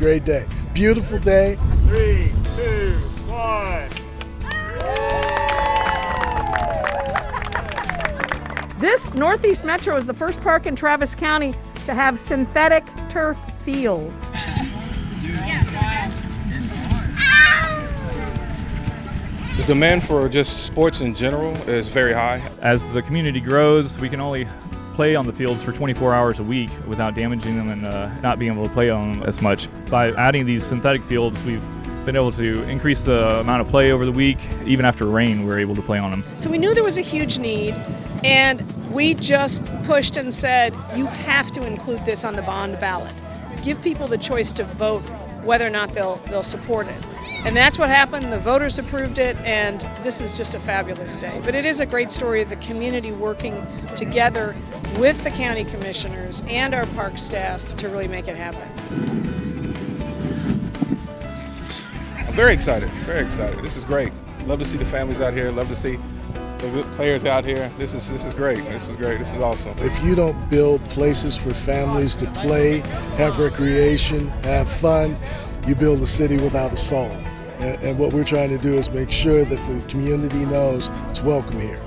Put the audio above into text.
great day. Beautiful day. 3, 2, 1. This Northeast Metro is the first park in Travis County to have synthetic turf fields. The demand for just sports in general is very high. As the community grows, we can only play on the fields for 24 hours a week without damaging them and not being able to play on them as much. By adding these synthetic fields, we've been able to increase the amount of play over the week. Even after rain, we're able to play on them. So we knew there was a huge need, and we just pushed and said, you have to include this on the bond ballot. Give people the choice to vote whether or not they'll support it. And that's what happened. The voters approved it, and this is just a fabulous day. But it is a great story of the community working together with the county commissioners and our park staff to really make it happen. I'm very excited, very excited. This is great. Love to see the families out here. Love to see the good players out here. This is great. This is great. This is awesome. If you don't build places for families to play, have recreation, have fun, you build a city without a soul. And what we're trying to do is make sure that the community knows it's welcome here.